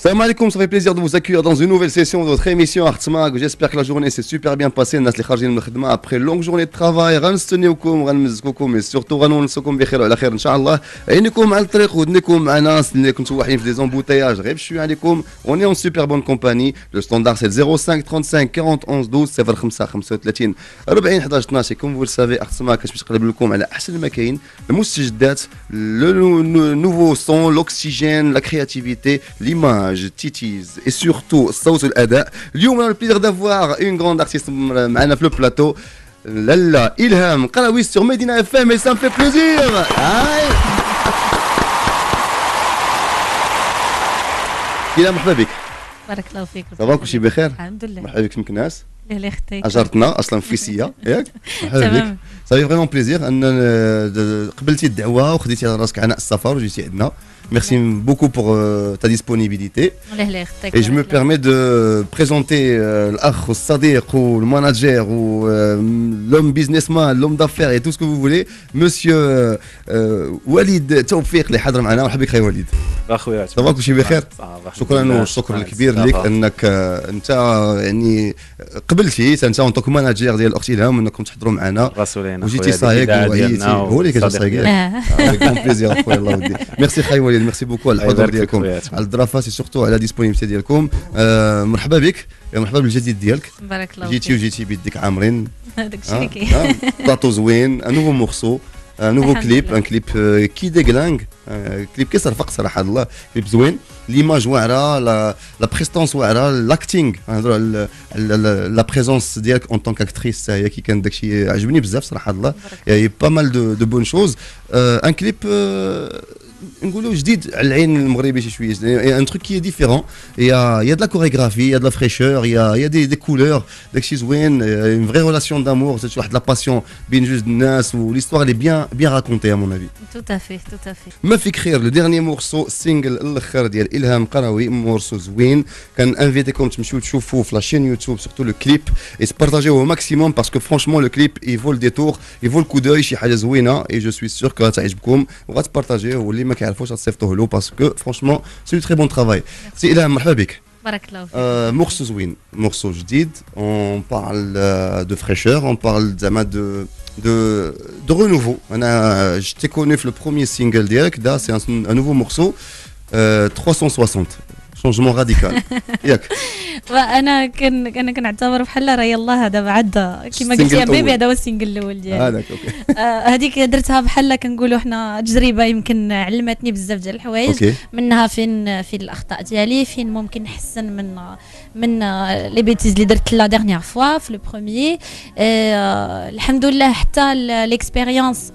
Salam alaikum, ça fait plaisir de vous accueillir dans une nouvelle session de votre émission Artsmag. J'espère que la journée s'est super bien passée. Nas li kharjin min al-khidma après longue journée de travail. غنستنيوكم غنمزكوكم et surtout غنونسوكم بخير وعلى خير ان شاء الله. عينكم على الطريق ودنكم معنا اللي كنتوا واحدين في دي زامبوتياج غير بشويه عليكم. On est en super bonne compagnie. Le standard c'est 05 35 40 11 12 05 35 40 11 12. Comme vous le savez Artsmag باش نقلب لكم على احسن ما كاين المستجدات, le nouveau son, l'oxygène, la créativité, l'image, titis et surtout الصوت والاداء. اليوم on a le plaisir d'avoir une grande artiste معنا في le plateau, Lalla Ilham Qaraoui sur Medina FM et ça me fait plaisir. Ilham مرحبا بك. بارك الله فيك. صباح كل شيء بخير؟ الحمد لله. مرحبا بك مكناس. الله يخليك. اجرتنا اصلا في سيا ياك؟ مرحبا بك. صافي فريمون بليزير ان قبلتي الدعوه وخديتي على راسك عناء السفر وجيتي عندنا. Merci beaucoup pour ta disponibilité. Et je me permets de présenter l'akh, le sadiq, ou le manager, ou l'homme businessman, l'homme d'affaires et tout ce que vous voulez, monsieur Walid Tawfiq اللي حاضر معنا. مرحبا بك خويا وليد. اخويا صباح كل شيء بخير. شكرا والشكر الكبير لك انك انت يعني قبلتي انت اونطونك ماناجير ديال الاخت الهام انكم تحضروا معنا وجيتي صايق وعيتي. هو اللي كان صايق avec plaisir اخويا الله ودي. ميرسي خويا وليد, ميرسي بوكو على الحضور ديالكم, على الظرافه سي سورتو على ديسبونيبيتي ديالكم. مرحبا بك, مرحبا بالجديد ديالك. بارك الله فيك. جيتي بيديك عامرين. هذاك الشيء اللي كاين. بلاطو زوين, ان نوفو مورسو, ان نوفو كليب, ان كليب كي ديغلانغ, كليب كيصرفق صراحه الله, كليب زوين, ليماج واعره, لا بريستونس واعره, لاكتينغ, لا بريزونس ديالك اون طونك اكتريس هي كي كان داكشي عجبني بزاف صراحه الله. يا با مال دو بون شوز. ان كليب نقولوا جديد على العين المغربي شي شويه, ان تروك كي ديفيرون. يا de la chorégraphie, y a de la fraîcheur, y a des couleurs, داكشي زوين, une vraie relation d'amour, c'est واحد la passion بين جوج الناس, و l'histoire elle est bien racontée à mon avis. Tout à fait. ما فيك خير, le dernier morceau single الاخر ديال إلهام قراوي, morceau زوين, كان انفيتيكم تمشيو تشوفوه في لا شين يوتيوب, surtout le clip, et se partager au maximum parce que franchement le clip il vaut le détour, il vaut le coup d'œil, شي حاجه زوينه, et je suis sûr que غتعجبكم وغتبارطاجيوه, واللي ما كيعرفوش غتصيفطوه له parce que franchement c'est du très bon travail. سي إلهام مرحبا بك. بارك الله فيك. morceau زوين, morceau جديد, on parle de fraîcheur, on parle de renouveau. Je t'ai connu le premier single direct, là c'est un nouveau morceau, 360, changement radical. ياك وانا كنعتبر بحال راه يلاه دابا عاد كما قلتي يا بيبي, هذا هو السينجل الاول ديالي. هذاك اوكي. هذيك درتها بحال كنقولوا حنا تجربه, يمكن علمتني بزاف ديال الحوايج, منها فين الاخطاء ديالي, فين ممكن نحسن من لي بيتيز اللي درت لا ديرنيير فوا في لو بروميير. الحمد لله حتى ليكسبيريونس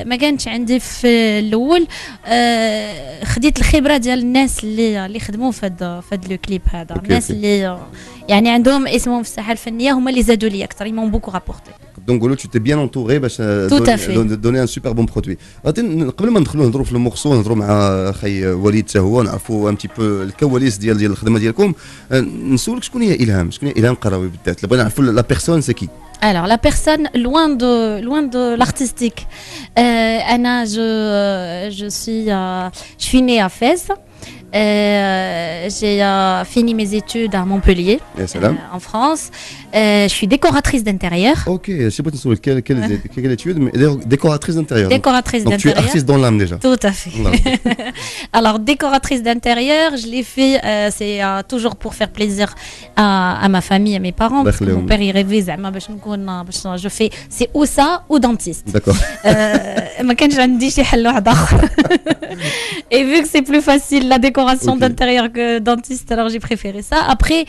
ما كانتش عندي في الاول, خديت الخبره ديال الناس اللي خدموا في هذا لو كليب هذا. الناس اللي يعني عندهم اسمهم في الساحه الفنيه هما اللي زادوا لي اكثر, يمون بوكو رابورتي. Donc tu t'es bien entouré باش donner un super bon produit. قبل ما ندخلوا نهضروا في المورسو, نهضروا مع خي وليد حتى هو, نعرفوا un petit peu الكواليس ديال الخدمه ديالكم. نسولك شكون هي إلهام, شكون هي إلهام قراوي بالذات, بغينا نعرفوا لا بيرسون سي كي. Alors la personne loin de l'artistique. Je suis née à Fès. J'ai fini mes études à Montpellier, en France. Je suis décoratrice d'intérieur. Ok, je sais pas quelle étude, mais décoratrice d'intérieur. Décoratrice donc d'intérieur. Tu es artiste dans l'âme déjà. Tout à fait. Alors décoratrice d'intérieur, je l'ai fait, c'est toujours pour faire plaisir à ma famille, à mes parents. Parce que mon père il rêvait je fais c'est ou ça ou dentiste. D'accord. ما كانش عندي شي حل واحد اخر. Et vu que c'est plus facile la décoration d'intérieur que dentiste, alors j'ai préféré ça. Après,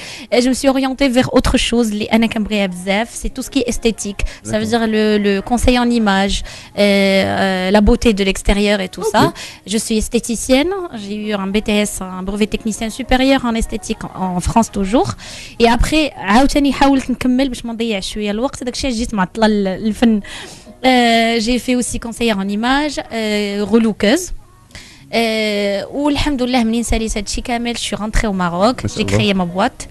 je me suis orientée vers autre chose. C'est tout ce qui est esthétique. Ça veut dire le conseil en image, la beauté de l'extérieur et tout ça. Je suis esthéticienne. J'ai eu un BTS, un brevet technicien supérieur en esthétique en France toujours. Et après, عاوتاني حاولت نكمل باش ما نضيعش شويه الوقت. داكشي جيت معطله الفن. J'ai fait aussi conseillère en image, relouqueuse. والحمد لله منين ساليت هادشي كامل, je suis rentrée au Maroc, j'ai créé ma boîte.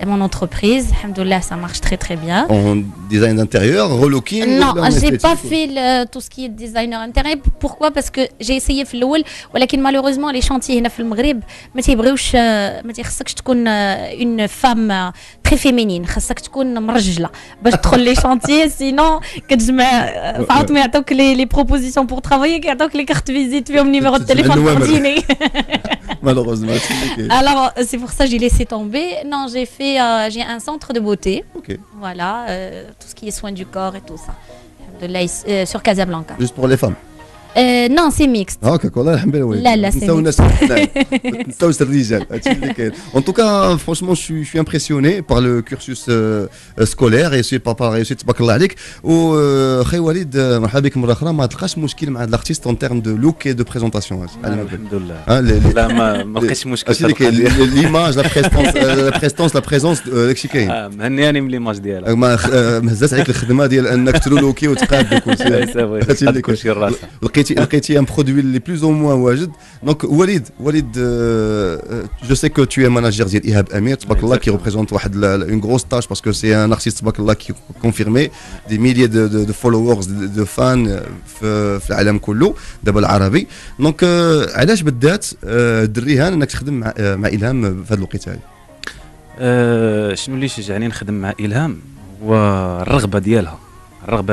mon entreprise. Alhamdoulilah, ça marche très très bien. En design d'intérieur, relooking? Non, j'ai pas fait tout ce qui est designer intérieur. Pourquoi? Parce que j'ai essayé في الأول ولكن malheureusement les chantiers هنا في المغرب ما تيبغيوش ما تيخصكش تكون une femme très féminine. خاصك تكون مرجلة باش تدخل لي شانتيي سينو كتجمع فعاود ما يعطوك لي بروبوزيسيون بور ترافايي كيعطوك لي كارت فيزيت فيهم نيميرو د التليفون كونتيني. Malheureusement. Alors c'est pour ça que j'ai laissé tomber. Non, j'ai un centre de beauté. Ok. Voilà, tout ce qui est soins du corps et tout ça. Sur Casablanca. Juste pour les femmes. Non, c'est mixte. Ah, ok, والله الحمد لله. لا c'est mixte. نساوس الرجال هادشي اللي كاين. En tout cas, franchement, je suis impressionné par le cursus scolaire et par la réussite تبارك الله عليك. وخي وليد مرحبا بك مرة أخرى. ما تلقاش مشكل مع الارتيست en termes de look et de présentation. الحمد لله. لا ما لقيتش مشكل. l'image, la prestance, la présence داكشي كاين. مهنياني من ليماج ديالها. ما هزات عليك الخدمة ديال أنك ترولوكي وتقاد كلشي. هادشي اللي كلشي الراس. لقيتي un produit les plus ou moins واجد. Donc Walid, je sais que tu es manager ديال إيهاب أمير تبارك الله qui représente واحد une grosse tâche parce que c'est un artiste تبارك الله qui est confirmé, des milliers de followers, de fans في العالم كله دابا العربي. Donc علاش بالذات دريهان انك تخدم مع إلهام في هذا الوقت هذا؟ شنو اللي شجعني نخدم مع إلهام هو الرغبة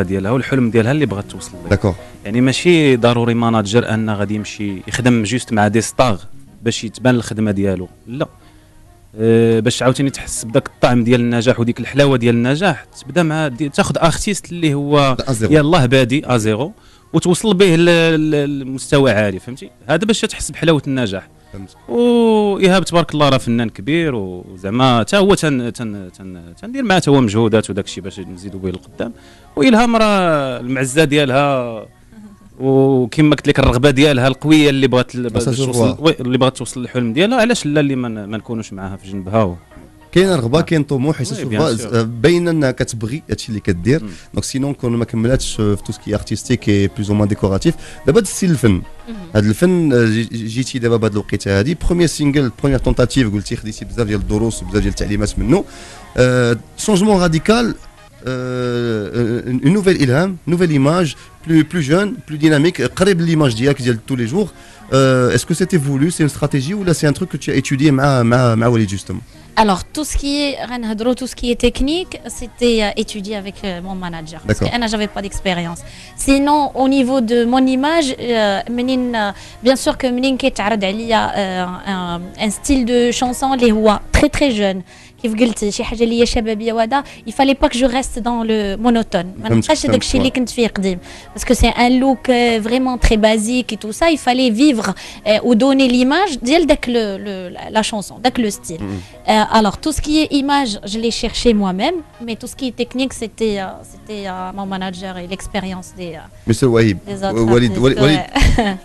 ديالها والحلم ديالها اللي بغات توصل له. داكور. يعني ماشي ضروري ماناجر ان غادي يمشي يخدم جوست مع دي ستاغ باش يتبان الخدمه ديالو، لا. باش عاوتاني تحس بداك الطعم ديال النجاح وديك الحلاوه ديال النجاح تبدا مع تاخذ ارتيست اللي هو يلاه بادي ازيرو وتوصل به للمستوى عالي، فهمتي؟ هذا باش تحس بحلاوه النجاح. وإيهاب تبارك الله راه فنان كبير وزعما حتى هو تندير معاه حتى هو مجهودات وداك الشيء باش نزيدوا به لقدام. وإلهام راه المعزه ديالها وكما قلت لك الرغبه ديالها القويه اللي بغات توصل للحلم ديالها، علاش لا اللي ما نكونوش معاها في جنبها. كاين رغبه كاين طموح باين انها كتبغي هادشي اللي كدير. دونك سينون كون ما كملاتش في تو سكي ارتستيك اي بلوز او موان ديكوراتيف. دابا ستيل الفن، هذا الفن جيتي دابا بهذه الوقيته هذه بروميير سينجل بروميير تونتاتيف قلتي خديتي بزاف ديال الدروس وبزاف ديال التعليمات منه. شونجمون راديكال، une nouvelle Ilham, nouvelle image, plus jeune, plus dynamique, قريب l'image ديالك ديال tous les jours. Est-ce que c'était voulu, c'est une stratégie ou là c'est un truc que tu as étudié مع Walid justement? Alors, tout ce qui est technique, c'était étudié avec mon manager. Parce que j'avais pas d'expérience. Sinon, au niveau de mon image, bien sûr que Menine qui un style de chanson, les rois, très très jeune. كيف قلتي شي حاجه اللي هي شبابيه وهذا يفالي با كو جو ريست دون لو مونوتون، ما نبقاش داك الشيء اللي كنت فيه قديم باسكو سي ان لوك فريمون تري بازيك اي تو سا يفالي فيفغ او دوني ليماج ديال داك لا شانسون داك لو ستيل. الوغ تو سكي اي ايماج جو لي شيرشي موا ميم مي تو سكي تكنيك سيتي مون ماناجر اي ليكسبيريونس دي مسيو وهيب. وليد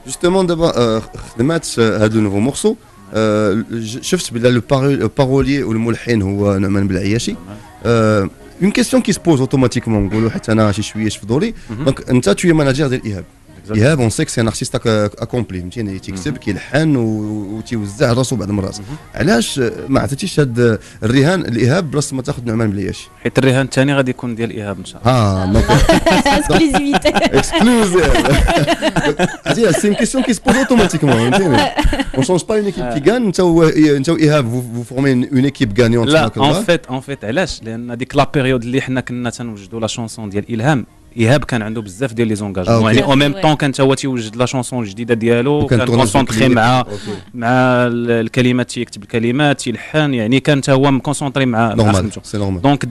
جوستومون دابا خدمات هذا نوفو مورسو. شفت بلا لو بارولي والملحن هو نعمان بالعياشي. اون كيسيون كي سبوز اوتوماتيكمون نقولوا حتى انا شي شويه فضولي. دونك انت توي ماناجير ديال ايهاب. ايهاب اون سيك سي ان ارتيست اكومبلي، فهمتيني، تيكتب كيلحن وتيوزع راسو بعض المرات. علاش ما عطيتيش هاد الرهان لايهاب بلاصه ما تاخذ نعمان بالعياشي؟ حيت الرهان الثاني غادي يكون ديال ايهاب ان شاء الله. اكسكلوزيفيتي اكسكلوزيف. سي اون كيسيون كي سبوز اوتوماتيكمون، فهمتيني. On change pas une équipe qui gagne. انت وإيهاب vous formez une équipe gagnante. لا en fait علاش؟ لان هذيك لا بيريود اللي حنا كنا تنوجدوا لا شونسون ديال إلهام، إيهاب كان عنده بزاف ديال لي زونغاجمون، يعني او ميم طون كان هو تيوجد لا شونسون الجديده ديالو، كان كونسونطري مع الكلمات، تيكتب الكلمات تيلحن، يعني كان هو مكونسونطري مع خدمته. دونك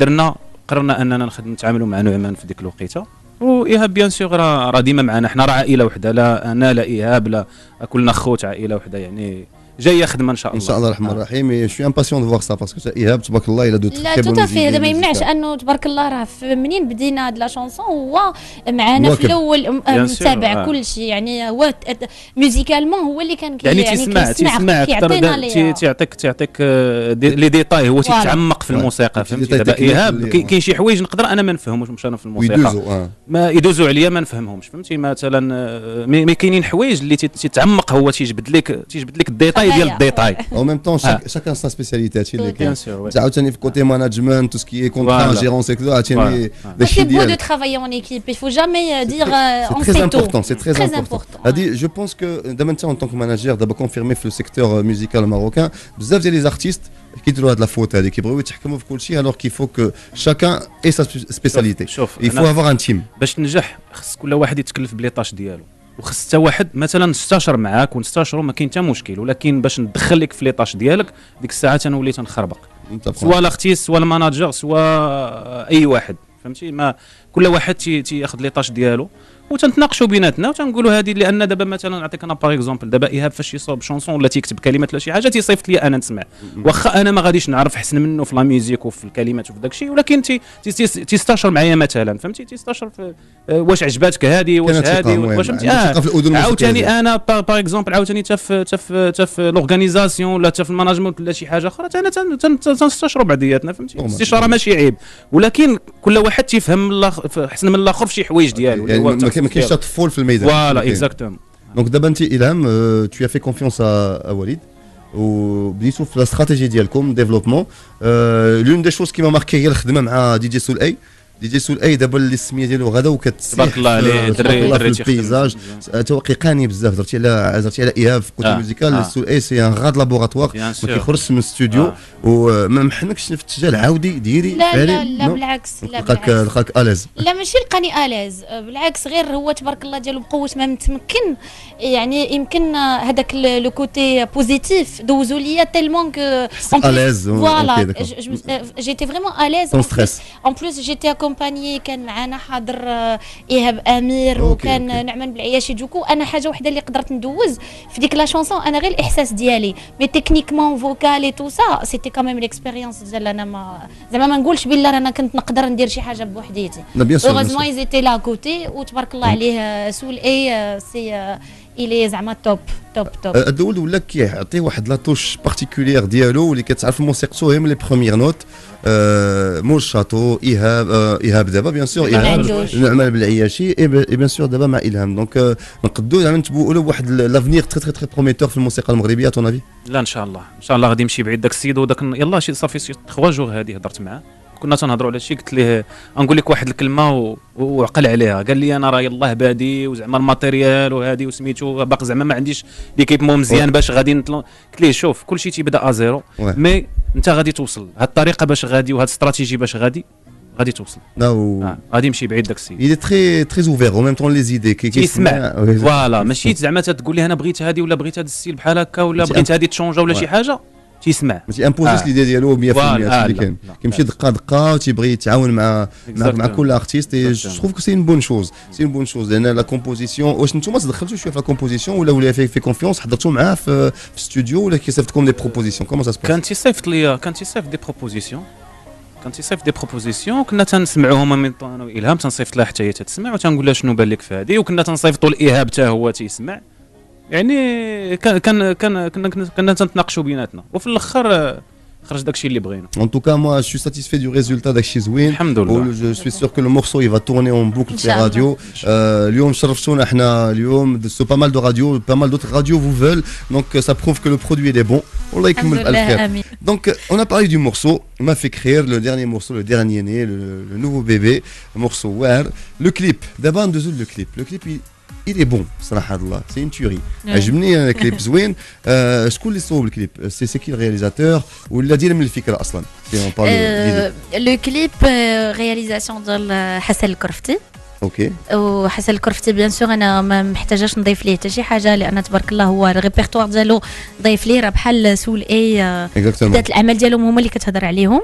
قررنا اننا نتعاملوا مع نعمان في ديك الوقيته. وإيهاب بيان سور راه ديما معنا، حنا راه عائله وحده، لا انا لا إيهاب لا كلنا خوت، عائله وحده يعني جايه خدمه ان شاء الله. ان شاء الله الرحمن الرحيم. شوي امباسيون دو فوار سا باسكو ايهاب تبارك الله الى دو تري بون. لا توتافي، هذا ما يمنعش انه تبارك الله راه منين بدينا هاد لا شونسون هو معنا في الاول متابع كل شيء، يعني هو ميوزيكالمون هو اللي كان يعني تسمع تعطيك لي ديتاي، هو تيتعمق في الموسيقى، فهمتي؟ دابا ايهاب كاين شي حوايج نقدر انا ما نفهموش مش انا في الموسيقى، ما يدوزوا عليا ما نفهمهمش، فهمتي؟ مثلا مي كاينين حوايج اللي تيتعمق، هو تيجبد لك الديتاي ديال الديتاي او ميم طون شاكان سا سبيسياليتي هادشي اللي كاين سور عاوتاني في كوتي ماناجمنت تو سكي كونترا جيرونس كذا عاوتاني داكشي بو دو ترافاي اون ايكيب il faut jamais dire on c'est fait tout important c'est très important هادي جو بونس كو دابا انت en tant que manager دابا كونفيرمي في السيكتور ميوزيكال ماروكان بزاف ديال لي زارتيست كيديروا هاد لا فوت هادي كيبغيو يتحكموا في كل شيء alors qu'il faut que chacun ait sa spécialité il faut avoir un team باش تنجح خص كل واحد يتكلف بليطاش ديالو وخص حتى واحد مثلا نستشر معاك ونستشروا ما كاين حتى مشكل ولكن باش ندخل لك في ليطاش ديالك ديك الساعه تنولي تنخربق سواء لاختيس سواء الماناجر سواء اي واحد فهمتي ما كل واحد تياخذ ليطاش ديالو وتنتناقشوا بيناتنا وتنقولوا هذه لان دابا مثلا نعطيك انا باغ اكزومبل دابا ايهاب فاش يصوب شونسون ولا تيكتب كلمات ولا شي حاجه تيصيفط لي انا نسمع واخا انا ما غاديش نعرف احسن منه في لا ميوزيك وفي الكلمات وفي داك الشيء ولكن تيستشر معايا مثلا فهمتي تيستشر في واش عجباتك هذه واش هذه واش فهمتي عاوتاني انا باغ اكزومبل عاوتاني حتى في لورغانيزاسيون ولا حتى في الماناجمنت ولا شي حاجه اخرى انا تنستشروا بعضياتنا فهمتي الاستشاره ماشي عيب ولكن كل واحد تيفهم احسن من الاخر في شي حوايج ديالو ما كاينش تطفول في الميدان فوالا اكزاكتومون دونك دابا انت الهام tu as fait confiance à وليد وبديتو في الاستراتيجي ديالكم ديفلوبمون لون دي شوز كي ما ماركي هي الخدمه مع دي جي سول اي دابا اللي السميه ديالو غدا وكتسيح تبارك الله عليه دري في البيزاج توقيقاني بزاف درتي على ايهاب في كوتي ميوزيكال سول اي سي ان غاد لابوراتوار ما كيخرجش من الاستوديو وما محنكش في التجاه العاودي ديري لا بالعكس لقاك اليز لا ماشي لقاني اليز بالعكس غير هو تبارك الله ديالو بقوه ما متمكن يعني يمكن هذاك لو كوتي بوزيتيف دوزو ليا تيلمون كو اليز فوالا جيتي فريمون اليز ان بلوس جيتي كومباني كان معنا حاضر ايهاب امير وكان نعمان بالعياشي دوكو انا حاجه وحده اللي قدرت ندوز في ديك لا شونسون انا غير الاحساس ديالي مي تكنيكمون فوكال اي تو سا سيتي كاميم ليكسبيريونس ديال انا ما زعما ما نقولش بالله انا كنت نقدر ندير شي حاجه بوحديتي هوغوزمون ايزيتي لا كوتي وتبارك الله عليه سول اي سي الي زعما توب الدول ولا كيعطي واحد لا توش بارتيكولير ديالو اللي كتعرف موسيقته هي من لي بروميير نوت مول شاتو ايهاب دابا بيان سور ايهاب نعمل بالعياشي اي بيان سور دابا مع الهام دونك نقدروا زعما نتبوؤوا واحد لافنيغ تري تري بروميتور في الموسيقى المغربيه طون افي لا ان شاء الله غادي يمشي بعيد داك السيد وداك يلاه شي صافي 3 جوغ هذه هضرت معاه كنا تنهضروا على شيء قلت ليه نقول لك واحد الكلمه وعقل عليها قال لي انا راه يلاه بادي وزعما الماتيريال وهذه وسميتو باقي زعما ما عنديش ليكيبمون مزيان باش غادي قلت ليه شوف كل شيء تيبدا ازيرو مي انت غادي توصل هاد الطريقه باش غادي وهاد الاستراتيجي باش غادي توصل غادي يمشي بعيد داك السيد il est très très ouvert en même temps les idées كيسمع فوالا ماشي زعما تقول لي انا بغيت هذه ولا بغيت هذا الستيل بحال هكا ولا بغيت هذه تشونجا ولا شي حاجه تيسمع ماشي امبوزيش ليدي ديالو 100% اللي كاين كيمشي دقه وتيبغي يتعاون مع كل ارتيست اي جو تروف كو سي اون بون شوز لان لا كومبوزيسيون واش نتوما تدخلتوا شويه في لا كومبوزيسيون ولا في كونفيونس حضرتوا معاه في الاستوديو ولا كيصيفطكم دي بروبوزيسيون كومون سا سباس كان تيصيفط دي بروبوزيسيون كنا تنسمعوهم انا والهام تنصيفط لها حتى هي تسمع وتنقول لها شنو بان لك في هذه وكنا تنصيفطوا الايهاب حتى هو تيسمع يعني كنا تنتناقشوا بيناتنا وفي الاخر خرج داكشي اللي بغينا. En tout cas moi je suis satisfait du résultat داكشي زوين. الحمد لله. Je suis sûr que le morceau il va tourner en boucle في radio. اليوم شرفتونا احنا اليوم sur pas mal de radios, pas mal d'autres radios vous veulent donc ça prouve que le produit il est bon. والله يكمل بالخير. Donc on a parlé du morceau, on m'a fait créer le dernier morceau, le dernier né, le nouveau bébé, le morceau War. Le clip, d'abord ندوزو le clip il est bon صراحة الله c'est une tuerie عجبني كليب زوين شكون اللي صوب الكليب سي كي الرياليزاتور ولا دير من الفكرة أصلا لو كليب رياليزاسيون ديال حسن الكرفتي اوكي وحسن الكرفتي بيان سور انا ما محتاجاش نضيف ليه حتى شي حاجه لان تبارك الله هو الريبرتوار ديالو ضيف ليه راه بحال سول اي بدات الاعمال ديالهم هما اللي كتهضر عليهم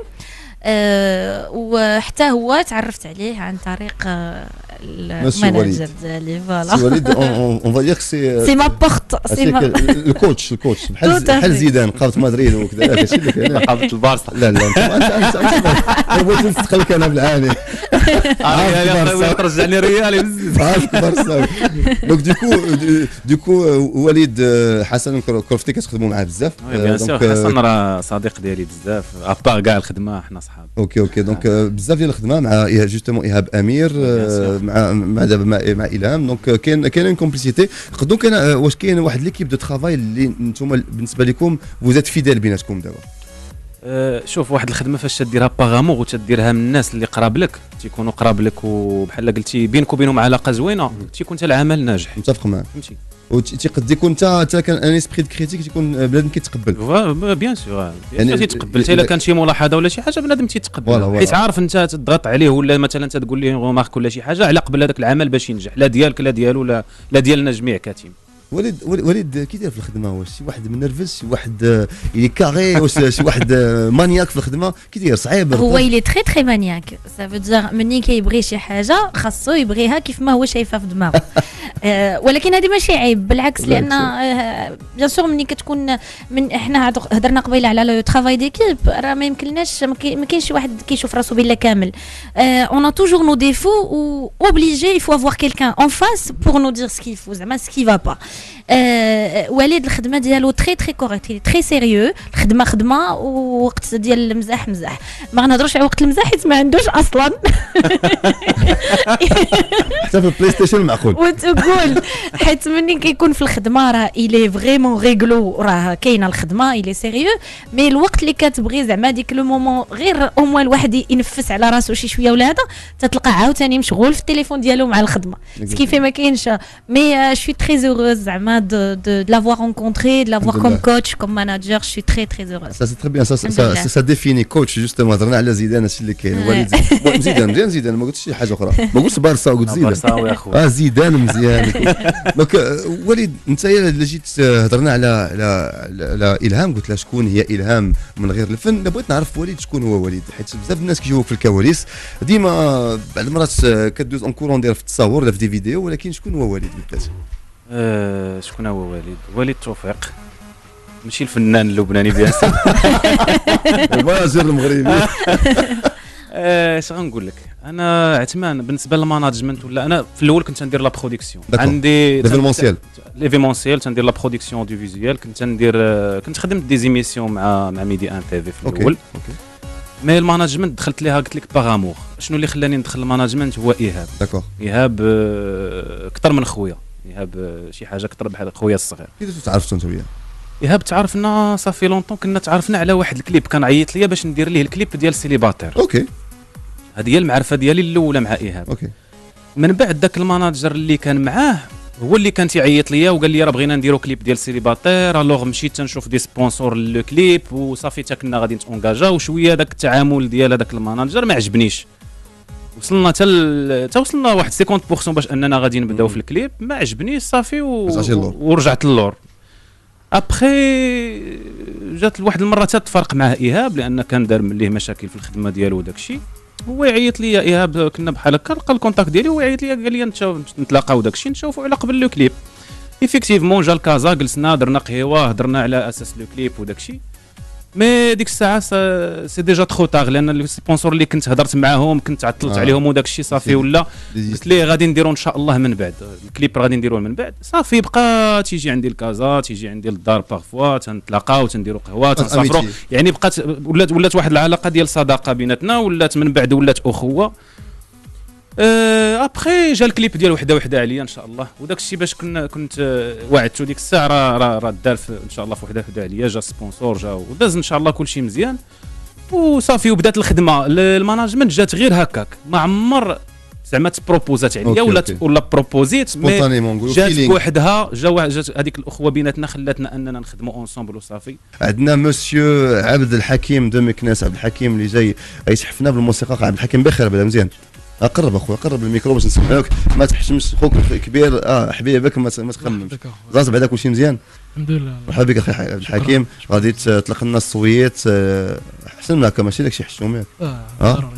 وحتى هو تعرفت عليه عن طريق المانجر ديالي فوالا سي وليد اون فا دير سي ما بورت سي ما الكوتش بحال زيدان قابط مدريد وكذا هادشي اللي كاين قابط البارسا لا انت بغيت نستقلك انا بالعاني ترجعني ريالي بزاف بارسا دونك دوكو وليد حسن كرفتي كتخدموا معاه بزاف بيان سور حسن راه صديق ديالي بزاف ابار كاع الخدمه حنا صحاب مرحبا. اوكي دونك بزاف ديال الخدمه مع جوستومون ايهاب امير مع دابا مع الهام دونك كاين كومبليسيتي نقدروا كاين واش كاين واحد ليكيب دو ترافاي اللي نتوما بالنسبه لكم فوزات فيدال بيناتكم دابا؟ شوف واحد الخدمه فاش تديرها باغامور وتديرها من الناس اللي قراب لك تيكونوا قراب لك وبحال قلتي بينك وبينهم علاقه زوينه تيكون حتى العمل ناجح. متفق معك فهمتي وتقد يكون حتى كان ان اسبري دو كريتيك تيكون بنادم كيتقبل بيان سور يعني تيتقبل حتى الا كان شي ملاحظه ولا شي حاجه بنادم تيتقبل حيت عارف انت تضغط عليه ولا مثلا تقول ليه غومارك ولا شي حاجه على قبل هذاك العمل باش ينجح لا ديالك لا ديالو لا ديالنا جميع كتيم. وليد كي داير في الخدمه واش شي واحد منرفز شي واحد يعني كاري واش شي واحد مانياك في الخدمه كي داير صعيب هو اللي تري مانياك سا فو دير مني كيبغي شي حاجه خاصو يبغيها كيف ما هو شايفها في دماغه ولكن هذه ماشي عيب بالعكس لان بيان سور ملي كتكون من احنا هضرنا قبيله على لو ترافاي ديكيب راه ما يمكنناش ما كاينش شي واحد كيشوف راسو بلا كامل اون ا توجور نو ديفو و اوبليجي il faut avoir quelqu'un en face pour nous dire ce qu'il faut زعما ce qui va pas. وليد الخدمه ديالو تري كوريكت تري سيريو الخدمه خدمه ووقت ديال المزاح مزاح ما غنهضروش على وقت المزاح حيت ما عندوش اصلا حتى في البلاي ستيشن معقول وتقول حيت مني كيكون في الخدمه راه الي فريمون ريغلو راه كاينه الخدمه الي سيريو مي الوقت اللي كتبغي زعما ديك لو مومون غير او موان الواحد ينفس على راسو شي شويه ولا هذا تتلقى عاوتاني مشغول في التليفون ديالو مع الخدمه سكيفي ما كاينش مي شوي تري زوروز زعما de l'avoir rencontré, de l'avoir comme coach, comme manager, je suis très heureuse. Ça c'est très bien, ça définit coach justement. هضرنا على زيدان هادشي اللي كاين وليد زيدان ما قلتش شي حاجه اخرى ما قلتش بارسا قلت زيدان بارساوي اخويا زيدان مزيان دونك وليد انت اللي جيت هضرنا على الهام قلت لها شكون هي الهام من غير الفن بغيت نعرف وليد شكون هو وليد حيت بزاف الناس كيجيوك في الكواليس ديما بعض المرات كدوز اون كورون ديال في التصاور ولا في دي فيديو ولكن شكون هو وليد بالذات؟ شكون هو وليد توفيق ماشي الفنان اللبناني بيان سور الماناجر المغربي اش غنقول لك انا عثمان بالنسبه للماناجمنت ولا انا في الاول كنت ندير لا برودكسيون عندي ليفيمونسيال تندير لا برودكسيون دو فيزيوال كنت خدمت دي زيميسيون مع ميدي ان تي في في الاول مي الماناجمنت دخلت ليها قلت لك باغامور شنو اللي خلاني ندخل الماناجمنت هو ايهاب ايهاب اكثر من خويا ايهاب شي حاجه اكثر بحال خويا الصغير. كيفاش تعرفتوا انت وياه؟ ايهاب تعرفنا صافي لونطون كنا تعرفنا على واحد الكليب كان عيط ليا باش ندير ليه الكليب ديال سيليباتير. هذه هي المعرفه ديالي الاولى مع ايهاب. من بعد ذاك الماناجر اللي كان معاه هو اللي كان تيعيط ليا وقال لي راه بغينا نديرو كليب ديال سيليباتير الوغ مشيت تنشوف دي سبونسور لو كليب وصافي حتى كنا غادي نتونجاجا وشويه داك التعامل ديال هذاك الماناجر ما عجبنيش وصلنا حتى وصلنا واحد 50% باش اننا غادي نبداو في الكليب ما عجبنيش صافي ورجعت للور ابخي جات واحد المره تفرق معاه ايهاب لان كان دار ليه مشاكل في الخدمه ديالو وداك الشيء هو يعيط لي ايهاب كنا بحال هكا لقى الكونتاكت ديالي هو يعيط لي قال لي نتلاقاو داك الشيء نشوفوا على قبل لو كليب ايفيكتيفمون جا الكازا جلسنا درنا قهوه هضرنا على اساس لو كليب وداك الشيء مي ديك الساعه سي ديجا ترو طاغ لان السبونسور اللي كنت هضرت معاهم كنت عطلت عليهم وداك الشيء صافي ولا قلت ليه غادي نديرو ان شاء الله من بعد الكليب غادي نديروه من بعد صافي بقى تيجي عندي الكازا تيجي عندي للدار بارفوا تنتلاقاو تنديرو قهوه تنسافروا يعني بقات ولات واحد العلاقه ديال صداقه بيناتنا ولات من بعد ولات اخوه ابخي جا الكليب ديال وحده عليا ان شاء الله وداك الشيء باش كنت وعدتو ديك الساعه راه دار ان شاء الله في وحده عليا جا سبونسور جا وداز ان شاء الله كل شيء مزيان وصافي وبدات الخدمه الماناجمنت جات غير هكاك ما عمر زعما تبروبوزات عليا ولا بروبوزيت مي جات بوحدها جات هذيك الاخوه بيناتنا خلاتنا اننا نخدموا اونسومبل وصافي. عندنا مسيو عبد الحكيم دو مكناس عبد الحكيم اللي جاي يسحفنا بالموسيقى عبد الحكيم بخير بدا مزيان قرب اخويا قرب الميكرو باش نسمعوك ما تحشمش خوك كبير حبيبك ما تخممش زاز بعدا كلشي مزيان الحمد لله مرحبا بك اخي عبد الحكيم غادي تطلق لنا الصويت احسن معك ماشي داكشي حشوم ياك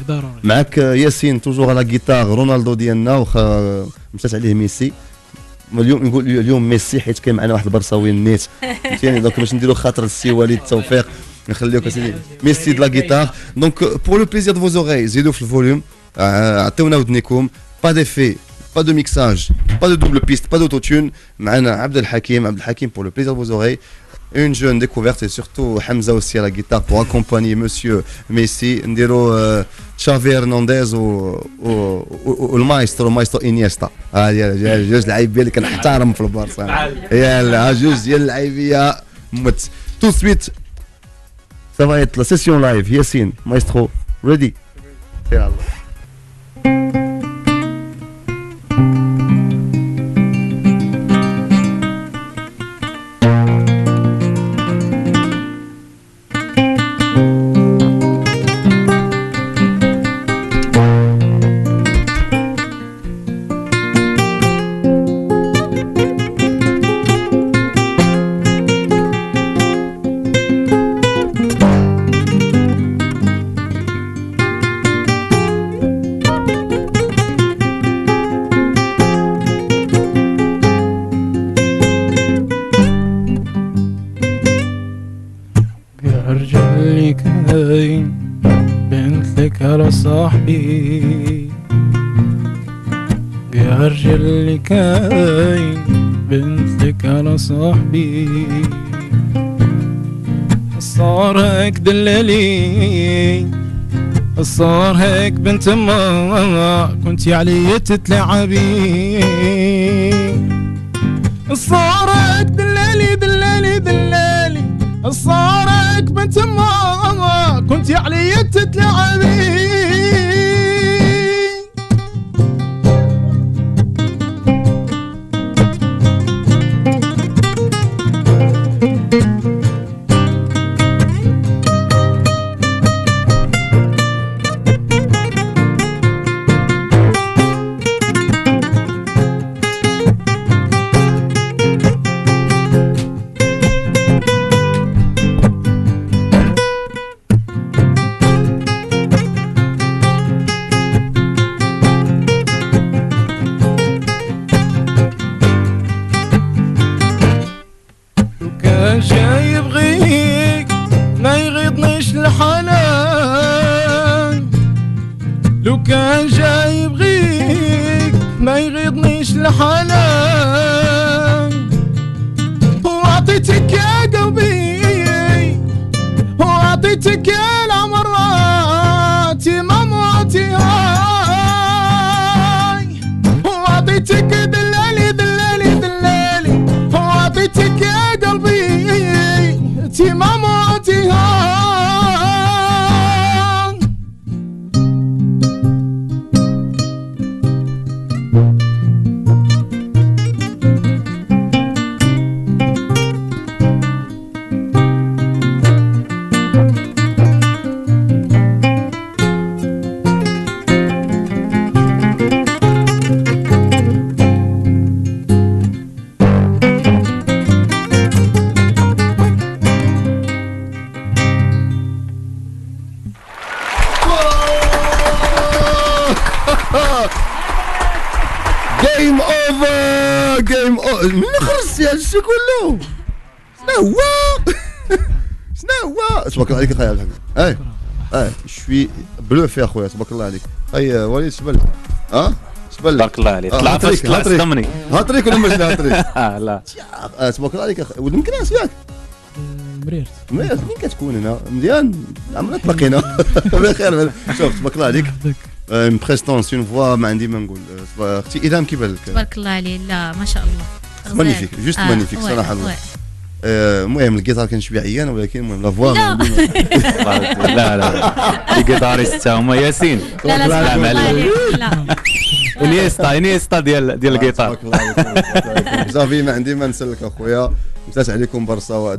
ضروري معك ياسين توجور على جيتار رونالدو ديالنا واخا مشات عليه ميسي اليوم نقول اليوم ميسي حيت كاين معنا واحد البرصاوي النيت فهمتيني دونك باش نديروا خاطر السي وليد التوفيق نخليوك اسيدي ميسي دو لا جيتار دونك بور لو بليزير دو فوز زيدوا في الفوليوم عطيونا ودنيكم با ديفي با دو ميكساج با دو دوبل بيست با دوتو تون معنا عبد الحكيم بور لو بليزير فوز une jeune découverte et surtout Hamza aussi à la guitare pour accompagner Monsieur Messi. Ndiro Xavi Hernandez و المايسترو انيستا. جوج لاعبين اللي كنحترم في البارسا. يلا جوج ديال اللاعبيه مت. Tout de suite, ça va être la session live. Yassine, maestro, ready. يلا. صاحبي يا رجل اللي كاين بنتلك على صاحبي صار هيك دلالي صار هيك بنت ما كنتي علي تتلعبي صار هيك دلالي دلالي دلالي صار هيك بنت ما كنتي علي تتلعبي تبارك الله عليك اخويا عبد الحميد. شوي بلوف يا خويا تبارك الله عليك. اي وليد شبل تبارك الله عليك. طلع صدمني هاتريك ولا مش هاتريك؟ لا تبارك الله عليك ولد من كناس ياك مريرت منين كتكون هنا مزيان عمرنا تلاقينا بخير. شوف تبارك الله عليك اون بريستونس اون فوا ما عندي ما نقول. اختي إلهام كيف بالك؟ تبارك الله عليه. لا ما شاء الله مانيفيك جوست مانيفيك صراحه. المهم الجيتار كان شويه عيان ولكن المهم لا فوا لا لا الجيتاريست هما ياسين. لا لا انيستا ديال الجيتار. صافي ما عندي ما نسلك اخويا. مسات عليكم برصا